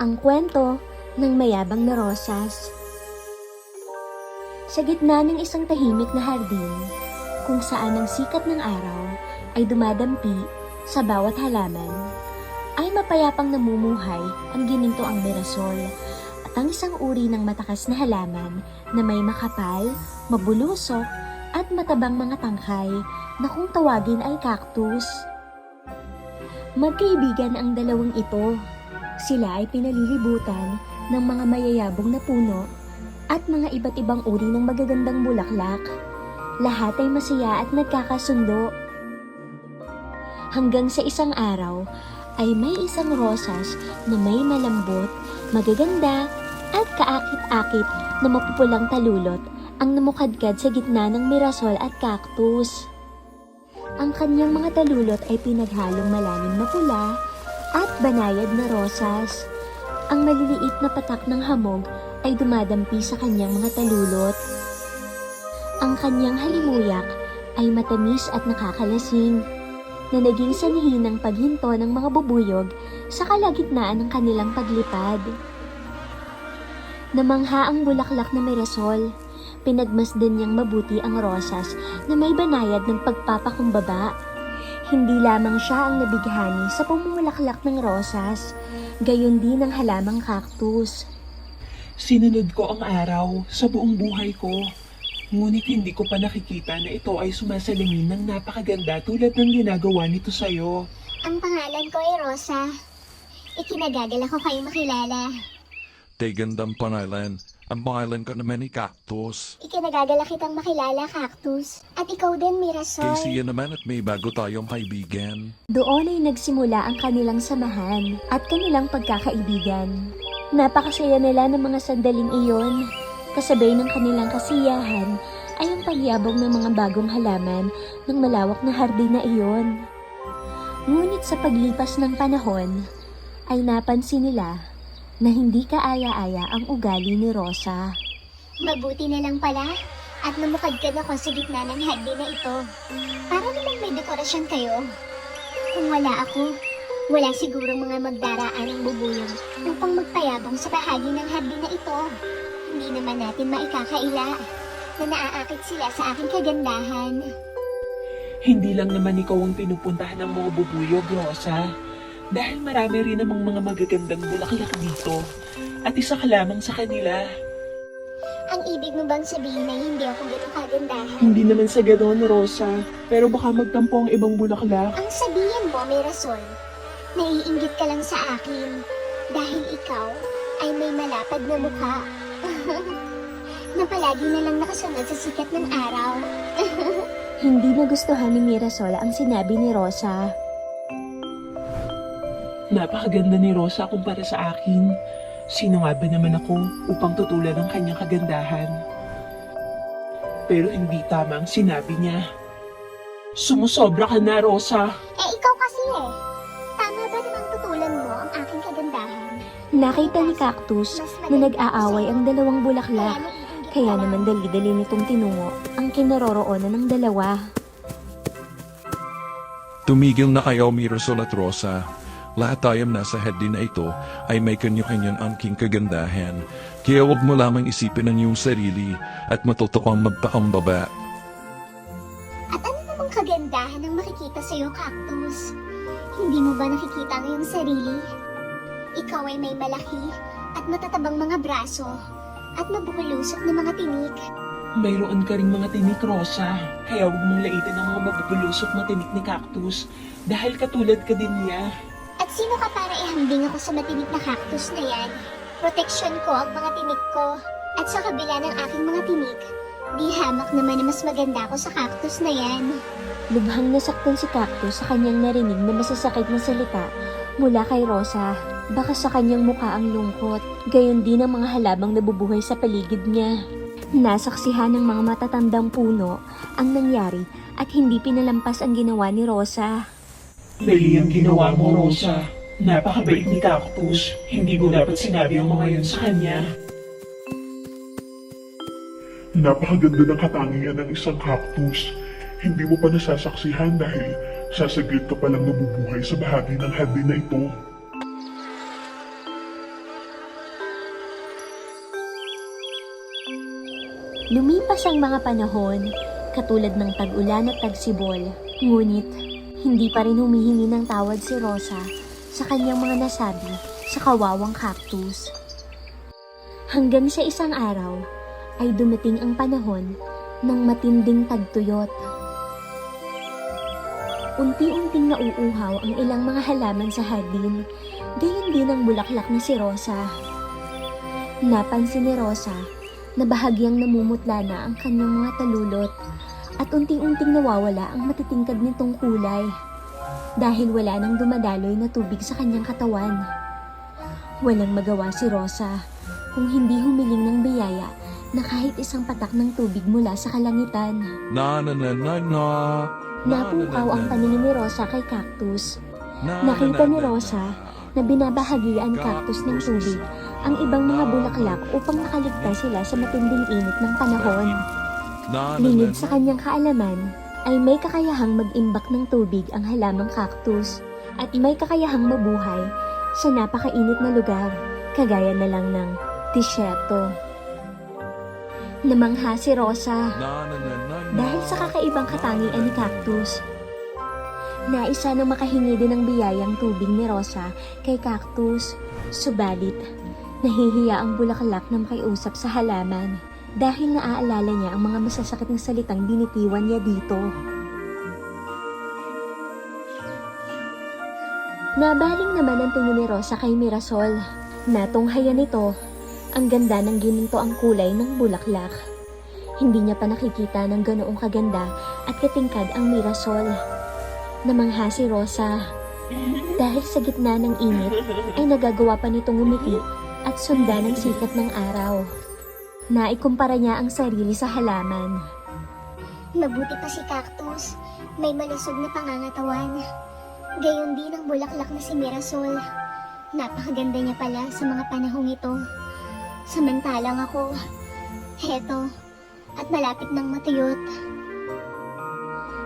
Ang kwento ng mayabang na rosas. Sa gitna ng isang tahimik na hardin, kung saan ang sikat ng araw ay dumadampi sa bawat halaman, ay mapayapang namumuhay ang ginintoang mirasol at ang isang uri ng matakas na halaman na may makapal, mabulusok at matabang mga tangkay na kung tawagin ay cactus. Magkaibigan ang dalawang ito. Sila ay pinalilibutan ng mga mayayabong na puno at mga iba't ibang uri ng magagandang bulaklak. Lahat ay masaya at nagkakasundo. Hanggang sa isang araw ay may isang rosas na may malambot, magaganda at kaakit-akit na mapupulang talulot ang namukadkad sa gitna ng mirasol at cactus. Ang kanyang mga talulot ay pinaghalong malalim na pula at banayad na rosas. Ang maliliit na patak ng hamog ay dumadampi sa kanyang mga talulot. Ang kanyang halimuyak ay matamis at nakakalasing, na naging sanhi ng paghinto ng mga bubuyog sa kalagitnaan ng kanilang paglipad. Namangha ang bulaklak na mirasol. Pinagmasdan niyang mabuti ang rosas na may banayad ng pagpapakumbaba. Hindi lamang siya ang nabighani sa pumulaklak ng rosas, gayon din ang halamang cactus. Sinunod ko ang araw sa buong buhay ko. Ngunit hindi ko pa nakikita na ito ay sumasalamin ng napakaganda tulad ng ginagawa nito sa'yo. Ang pangalan ko ay Rosa. Ikinagagal ako kayong makilala. Gandang pangalan. Ang pangalan ko naman ay Cactus. Ikinagagala kitang makilala, Cactus. At ikaw din, Mirasol. Casey yan naman at may bago tayong kaibigan. Doon ay nagsimula ang kanilang samahan at kanilang pagkakaibigan. Napakasaya nila ng mga sandaling iyon. Kasabay ng kanilang kasiyahan ay ang pagyabong ng mga bagong halaman ng malawak na hardin na iyon. Ngunit sa paglipas ng panahon, ay napansin nila na hindi kaaya-aya ang ugali ni Rosa. Mabuti na lang pala at namukadkad ako sa gitna ng hardin na ito. Para namang may dekorasyon kayo. Kung wala ako, wala sigurong mga magdaraan ng bubuyog upang magpayabong sa bahagi ng hardin na ito. Hindi naman natin maikakaila na naaakit sila sa aking kagandahan. Hindi lang naman ikaw ang pinupuntahan ng mga bubuyog, Rosa. Dahil marami rin namang mga magagandang bulaklak dito. At isa ka lamang sa kanila. Ang ibig mo bang sabihin na hindi ako ganun kagandahan? Hindi naman sa ganoon, Rosa. Pero baka magtampo ang ibang bulaklak. Ang sabihin mo, Mirasol, naiinggit ka lang sa akin dahil ikaw ay may malapad na mukha. Na palagi na lang nakasunod sa sikat ng araw. Hindi nagustuhan ni Mirasol ang sinabi ni Rosa. Napakaganda ni Rosa kumpara sa akin. Sino nga ba naman ako upang tutulan ng kanyang kagandahan? Pero hindi tama ang sinabi niya. Sumusobra ka na, Rosa. Ikaw kasi Tama ba namang tutulan mo ang aking kagandahan? Nakita ni Cactus na nag-aaway ang dalawang bulaklak, kaya naman dali-dali nitong tinungo ang kinaroroonan ng dalawa. Tumigil na kayo, Mirasol at Rosa. Lahat tayong nasa hardin na ito ay may kanya-kanyang angking kagandahan. Kaya huwag mo lamang isipin ang iyong sarili at matuto kang magpakumbaba. At ano namang kagandahan ang makikita sa iyo, Cactus? Hindi mo ba nakikita ang iyong sarili? Ikaw ay may malaki at matatabang mga braso at mabubulusok na mga tinik. Mayroon ka ring mga tinik, Rosa. Kaya huwag mong laitin ang mga mabubulusok na tinik ni Cactus. Dahil katulad ka din niya. At sino ka para ihambing ako sa matinik na cactus na yan? Proteksyon ko ang mga tinik ko. At sa kabila ng aking mga tinik, di hamak naman na mas maganda ako sa cactus na yan. Lubhang nasaktan si Cactus sa kanyang narinig na masasakit na salita mula kay Rosa. Baka sa kanyang mukha ang lungkot, gayon din ang mga halamang nabubuhay sa paligid niya. Nasaksihan ng mga matatandang puno ang nangyari at hindi pinalampas ang ginawa ni Rosa. Mali ang ginawa mo, Rosa. Napakabait ni Cactus. Hindi mo dapat sinabi ang mga yun sa kanya. Napakaganda ng katangian ng isang cactus. Hindi mo pa nasasaksihan dahil sasaglit ka palang nabubuhay sa bahagi ng hardin na ito. Lumipas ang mga panahon, katulad ng tag-ulan at tagsibol. Ngunit, hindi pa rin humihingi ng tawad si Rosa sa kanyang mga nasabi sa kawawang cactus. Hanggang sa isang araw, ay dumating ang panahon ng matinding tagtuyot. Unti-unting nauuhaw ang ilang mga halaman sa hardin, gayon din ang bulaklak na si Rosa. Napansin ni Rosa na bahagyang namumutla na ang kanyang mga talulot at unti-unting nawawala ang matitingkad nitong kulay dahil wala nang dumadaloy na tubig sa kanyang katawan. Walang magawa si Rosa kung hindi humiling ng biyaya na kahit isang patak ng tubig mula sa kalangitan. Na na na na na. Napukaw ang paningin ni Rosa kay cactus. Nakita ni Rosa na binabahagian cactus ng tubig ang ibang mga bulaklak upang makaligtas sila sa matinding init ng panahon. Lingid sa kanyang kaalaman ay may kakayahang mag-imbak ng tubig ang halamang cactus at may kakayahang mabuhay sa napakainit na lugar, kagaya na lang ng disyerto. Namangha si Rosa dahil sa kakaibang katangian ni cactus. Naisa nang makahingi din ng biyayang tubig ni Rosa kay cactus, subalit nahihiya ang bulaklak na makiusap sa halaman dahil naaalala niya ang mga masasakit na salitang binitiwan niya dito. Nabaling naman ang tingin ni Rosa kay Mirasol. Natunghayan nito ang ganda ng gininto ang kulay ng bulaklak. Hindi niya pa nakikita ng ganoong kaganda at katingkad ang Mirasol. Namangha si Rosa dahil sa gitna ng init ay nagagawa pa nitong ngumiti at sundan ang sikat ng araw. Naikumpara niya ang sarili sa halaman. Mabuti pa si cactus, may malusog na pangangatawan. Gayon din ang bulaklak na si Mirasol. Napakaganda niya pala sa mga panahong ito. Samantalang ako, heto, at malapit ng matuyot.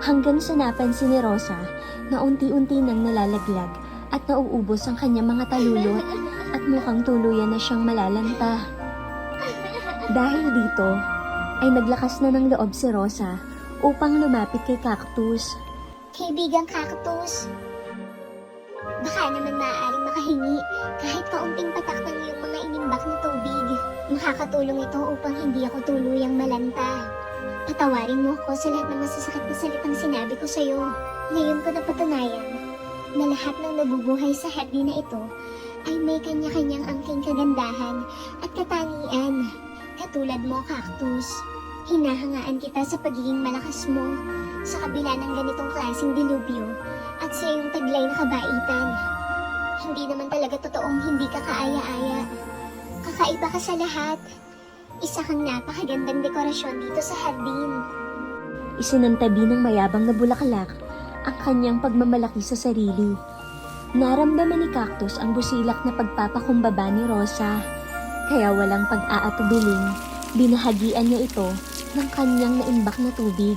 Hanggang sa napansin ni Rosa na unti-unti nang nalalaglag at nauubos ang kanyang mga talulot at mukhang tuluyan na siyang malalanta. Dahil dito, ay naglakas na ng loob si Rosa upang lumapit kay cactus. Kaibigang cactus, baka naman maaaring makahingi kahit kaunting patak ng iyong mga inimbak na tubig. Makakatulong ito upang hindi ako tuluyang malanta. Patawarin mo ako sa lahat ng masasakit na salitang sinabi ko sa'yo. Ngayon ko napatunayan na lahat ng nabubuhay sa hardin na ito ay may kanya-kanyang angking kagandahan at katangian. Katulad mo, cactus. Hinahangaan kita sa pagiging malakas mo sa kabila ng ganitong klaseng dilubyo at sa iyong taglay na kabaitan. Hindi naman talaga totoong hindi ka kaaya-aya. Kakaiba ka sa lahat. Isa kang napakagandang dekorasyon dito sa hardin. Isinantabi ng mayabang na bulaklak ang kanyang pagmamalaki sa sarili. Naramdaman ni cactus ang busilak na pagpapakumbaba ni Rosa, kaya walang pag-aatubiling, binahagian niya ito ng kanyang naimbak na tubig.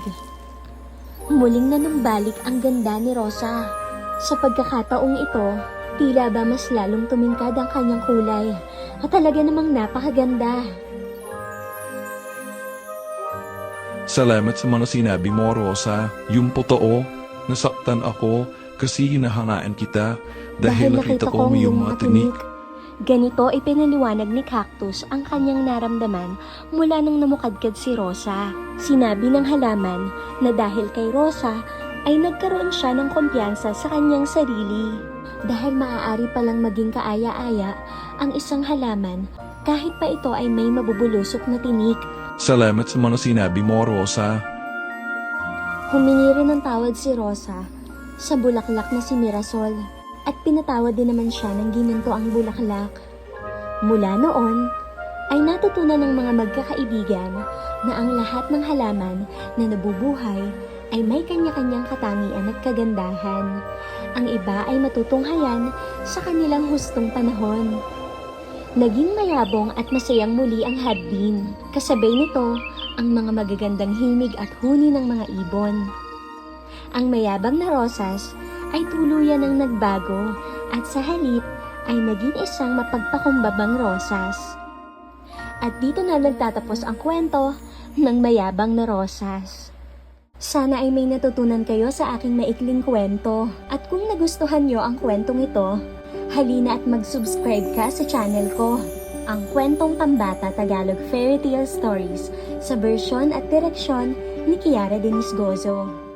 Muling nanumbalik ang ganda ni Rosa. Sa pagkakataong ito, tila ba mas lalong tumingkad ang kanyang kulay at talaga namang napakaganda. Salamat sa mga sinabi mo, Rosa. Yung totoo, nasaktan ako kasi hinahangaan kita dahil nakita ko ang iyong mga tinik. Ganito ipinaliwanag ni Cactus ang kanyang naramdaman mula nang namukadkad si Rosa. Sinabi ng halaman na dahil kay Rosa ay nagkaroon siya ng kumpiyansa sa kanyang sarili. Dahil maaari palang maging kaaya-aya ang isang halaman kahit pa ito ay may mabubulusok na tinik. Salamat sa mga sinabi mo, Rosa. Humingi rin ng tawad si Rosa sa bulaklak na si Mirasol at pinatawad din naman siya ng ginanto ang bulaklak. Mula noon ay natutunan ng mga magkakaibigan na ang lahat ng halaman na nabubuhay ay may kanya-kanyang katangian at kagandahan. Ang iba ay matutunghayan sa kanilang hustong panahon. Naging mayabong at masayang muli ang hardin. Kasabay nito ang mga magagandang himig at huni ng mga ibon. Ang mayabang na rosas ay tuluyan ng nagbago at sa halip ay naging isang mapagpakumbabang rosas. At dito na nagtatapos ang kwento. ng mayabang na rosas. Sana ay may natutunan kayo sa aking maikling kwento. At kung nagustuhan nyo ang kwentong ito, halina at mag-subscribe ka sa channel ko. Ang Kwentong Pambata Tagalog Fairy Tale Stories sa bersyon at direksyon ni Kiara Denise Gozo.